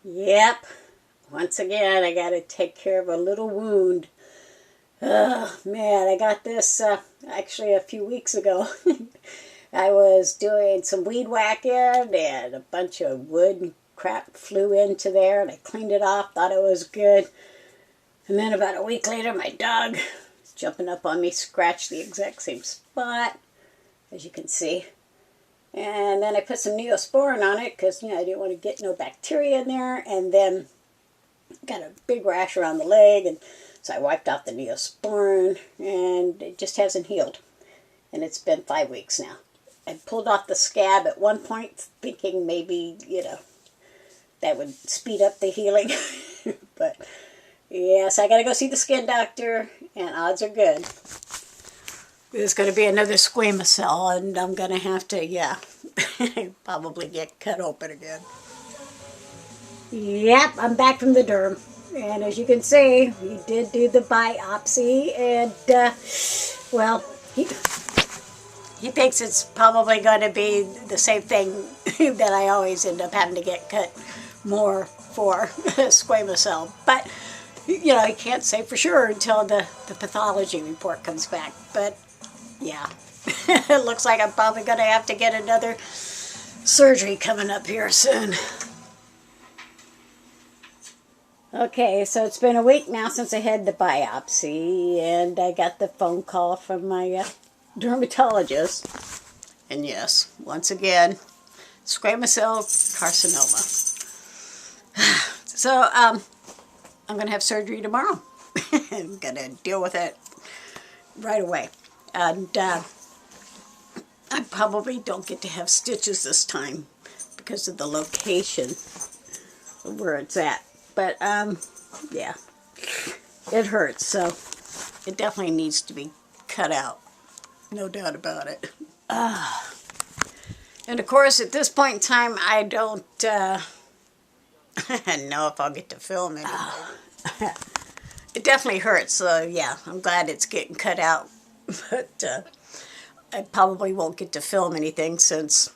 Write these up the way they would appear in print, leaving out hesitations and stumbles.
Yep. Once again, I got to take care of a little wound. Oh, man, I got this actually a few weeks ago. I was doing some weed whacking and a bunch of wood and crap flew into there and I cleaned it off, thought it was good. And then about a week later, my dog was jumping up on me, scratched the exact same spot, as you can see. And then I put some Neosporin on it because, I didn't want to get no bacteria in there. And then got a big rash around the leg. And so I wiped off the Neosporin and it just hasn't healed. And it's been 5 weeks now. I pulled off the scab at one point thinking maybe, that would speed up the healing. But, yes, I got to go see the skin doctor and odds are good. There's going to be another squamous cell, and I'm going to have to, probably get cut open again. Yep, I'm back from the derm. And as you can see, he did do the biopsy, and, he thinks it's probably going to be the same thing that I always end up having to get cut more for squamous cell. But, he can't say for sure until the pathology report comes back. But, yeah, it looks like I'm probably going to have to get another surgery coming up here soon. Okay, so it's been a week now since I had the biopsy, and I got the phone call from my dermatologist. And yes, once again, squamous cell carcinoma. So, I'm going to have surgery tomorrow. I'm going to deal with it right away. And I probably don't get to have stitches this time because of the location of where it's at. But, yeah, it hurts, so it definitely needs to be cut out. No doubt about it. And, of course, at this point in time, I don't know if I'll get to film anything. It definitely hurts, so, yeah, I'm glad it's getting cut out. But I probably won't get to film anything since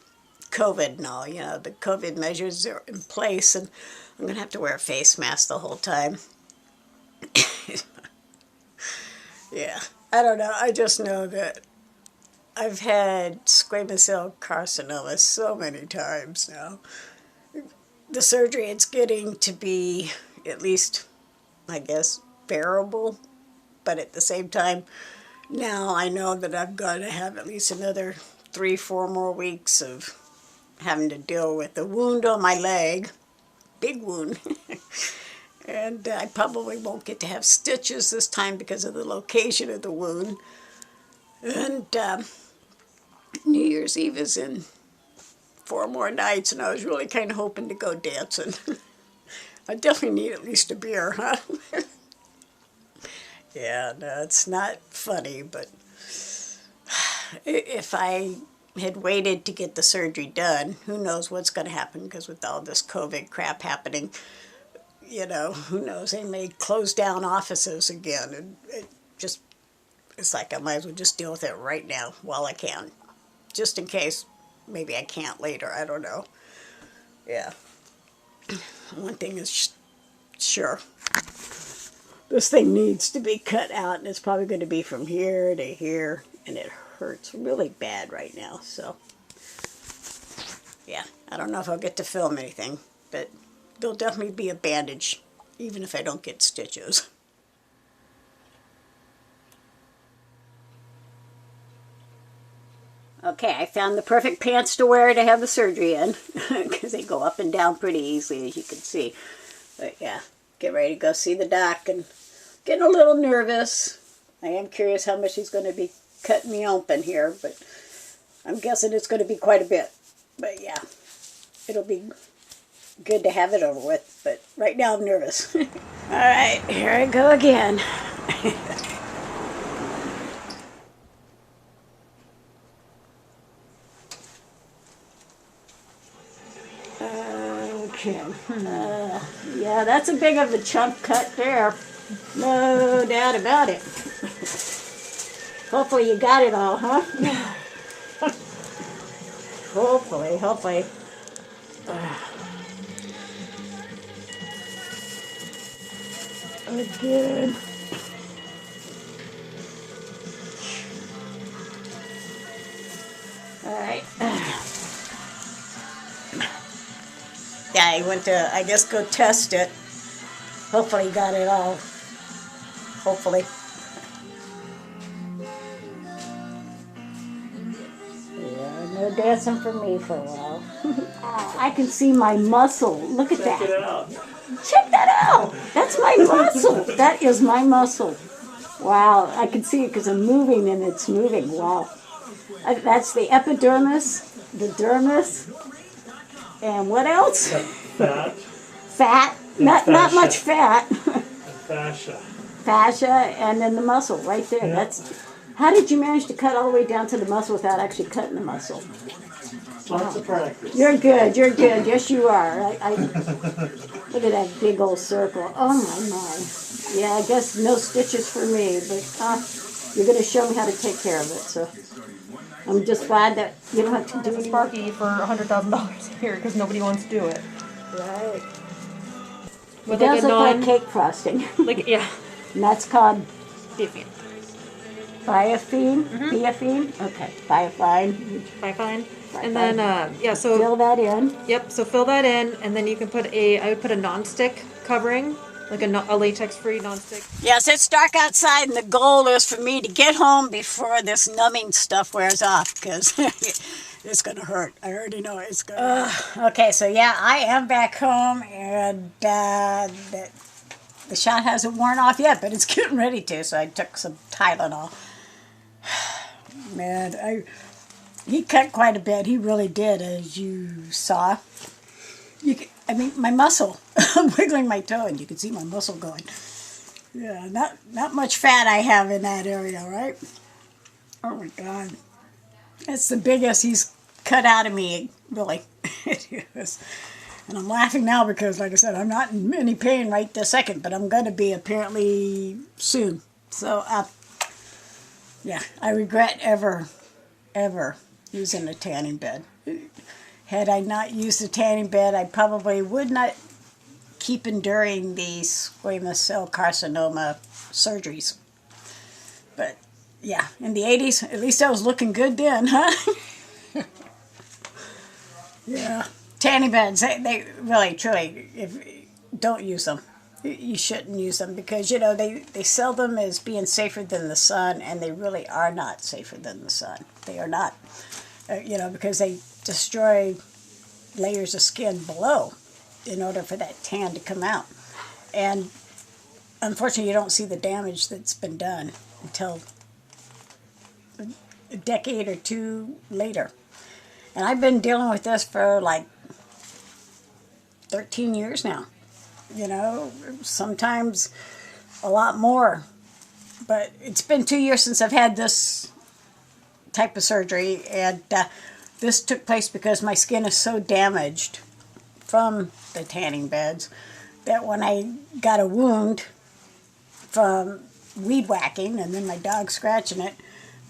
COVID and all. The COVID measures are in place, and I'm going to have to wear a face mask the whole time. Yeah, I don't know. I just know that I've had squamous cell carcinoma so many times now. The surgery, it's getting to be at least, I guess, bearable. But at the same time, now I know that I'm going to have at least another 3-4 more weeks of having to deal with the wound on my leg. Big wound. And I probably won't get to have stitches this time because of the location of the wound. And New Year's Eve is in 4 more nights, and I was really kind of hoping to go dancing. I definitely need at least a beer, huh? Yeah, no, it's not funny, but if I had waited to get the surgery done, who knows what's going to happen, because with all this COVID crap happening, who knows, they may close down offices again, and it's like I might as well just deal with it right now while I can, just in case maybe I can't later, I don't know. Yeah. One thing is sure. This thing needs to be cut out, and it's probably going to be from here to here, and it hurts really bad right now, so yeah, I don't know if I'll get to film anything, but there'll definitely be a bandage, even if I don't get stitches. Okay, I found the perfect pants to wear to have the surgery in, because they go up and down pretty easily, as you can see. But yeah, get ready to go see the doc, and getting a little nervous. I am curious how much he's going to be cutting me open here, but I'm guessing it's going to be quite a bit. But yeah, it'll be good to have it over with, but right now I'm nervous. Alright, here I go again. Okay. Yeah, that's a big of a chunk cut there. No doubt about it. Hopefully you got it all, huh? Hopefully. Again. Alright. Yeah, I went to, I guess, go test it. Hopefully got it all. Hopefully. Yeah, no dancing for me for a while. I can see my muscle. Look at that. Check it out. Check that out. That's my muscle. That is my muscle. Wow, I can see it because I'm moving and it's moving. Wow. That's the epidermis, the dermis, and what else? Fat. Fat. Not much fat. Fascia. Fascia, and then the muscle right there. Yeah. That's. How did you manage to cut all the way down to the muscle without actually cutting the muscle? Lots of practice. You're good. You're good. Yes, you are. Look at that big old circle. Oh my. Yeah, I guess no stitches for me, but you're going to show me how to take care of it. So I'm just glad that you don't have to do a Sparky for $100,000 here because nobody wants to do it. Right. With It does look like cake frosting. Like yeah. And that's called Biofine. biofine. Biofine. Okay. Biofine. Biofine. And then yeah, so Fill that in. Yep. So fill that in, and then you can put I would put a non-stick covering, like a latex-free non-stick. Yes, it's dark outside, and the goal is for me to get home before this numbing stuff wears off, because it's going to hurt. I already know it's going to hurt. Okay, so yeah, I am back home, and the shot hasn't worn off yet, but it's getting ready to, so I took some Tylenol. Man, he cut quite a bit. He really did, as you saw. I mean, my muscle. I'm wiggling my toe, and you can see my muscle going. Yeah, not much fat I have in that area, right? Oh, my God. That's the biggest he's cut out of me, really. It is. And I'm laughing now because, like I said, I'm not in any pain right this second, but I'm going to be apparently soon. So, yeah, I regret ever using a tanning bed. Had I not used the tanning bed, I probably would not keep enduring the squamous cell carcinoma surgeries. But, yeah, in the 80s, at least I was looking good then, huh? Yeah. Tanning beds, they really, truly, don't use them. You shouldn't use them because, they sell them as being safer than the sun, and they really are not safer than the sun. They are not. Because they destroy layers of skin below in order for that tan to come out. And unfortunately, you don't see the damage that's been done until a decade or two later. And I've been dealing with this for like 13 years now. Sometimes a lot more. But it's been 2 years since I've had this type of surgery, and this took place because my skin is so damaged from the tanning beds that when I got a wound from weed whacking and then my dog scratching it,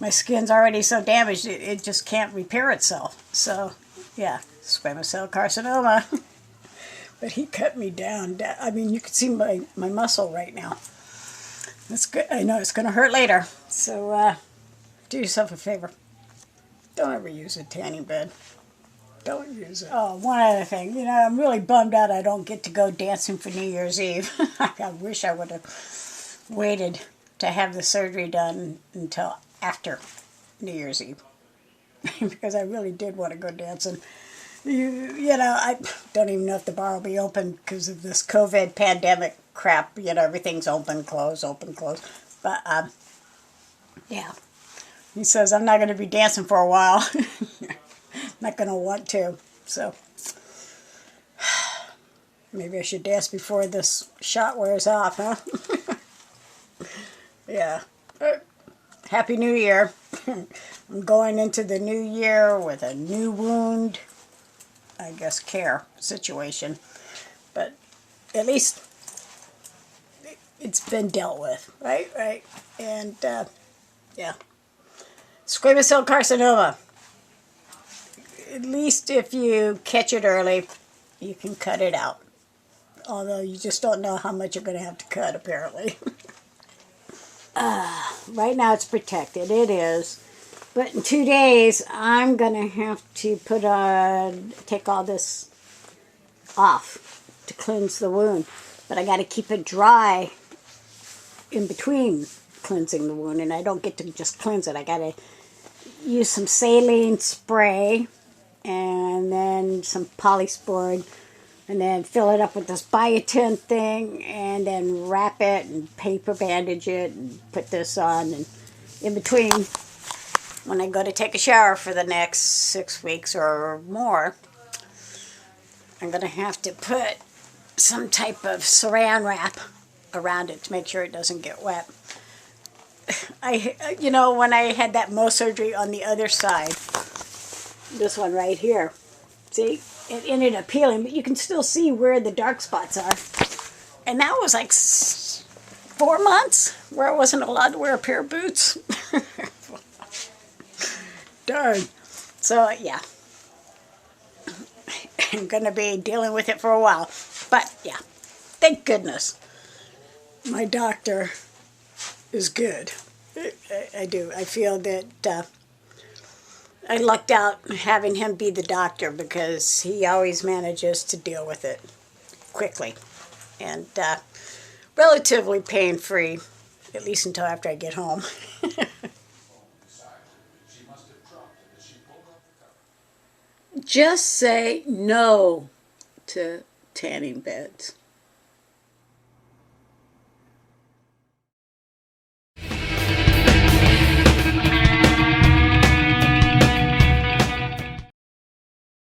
my skin's already so damaged it just can't repair itself. So, yeah, squamous cell carcinoma. But he cut me down. I mean, you can see my muscle right now. That's good. I know it's going to hurt later. So, do yourself a favor. Don't ever use a tanning bed. Don't use it. Oh, one other thing. I'm really bummed out I don't get to go dancing for New Year's Eve. I wish I would have waited to have the surgery done until after New Year's Eve. Because I really did want to go dancing. I don't even know if the bar will be open because of this COVID pandemic crap. Everything's open, close, open, close. But, yeah. He says, I'm not going to be dancing for a while. Not going to want to. So, maybe I should dance before this shot wears off, huh? Yeah. Happy New Year. I'm going into the new year with a new wound, I guess, care situation. But at least it's been dealt with, right? And, yeah. Squamous cell carcinoma. At least if you catch it early, you can cut it out. Although you just don't know how much you're going to have to cut, apparently. Right now it's protected. It is. But in 2 days, I'm going to have to take all this off to cleanse the wound. But I got to keep it dry in between cleansing the wound. And I don't get to just cleanse it. I got to use some saline spray and then some polysporin, and then fill it up with this biotin thing, and then wrap it and paper bandage it and put this on. And in between, when I go to take a shower for the next 6 weeks or more, I'm going to have to put some type of saran wrap around it to make sure it doesn't get wet. When I had that Mohs surgery on the other side, this one right here, see, it ended up peeling, but you can still see where the dark spots are. And that was like 4 months where I wasn't allowed to wear a pair of boots. Darn. So, yeah. I'm going to be dealing with it for a while. But, yeah, thank goodness my doctor is good. I do. I feel that I lucked out having him be the doctor, because he always manages to deal with it quickly and relatively pain-free, at least until after I get home. Just say no to tanning beds.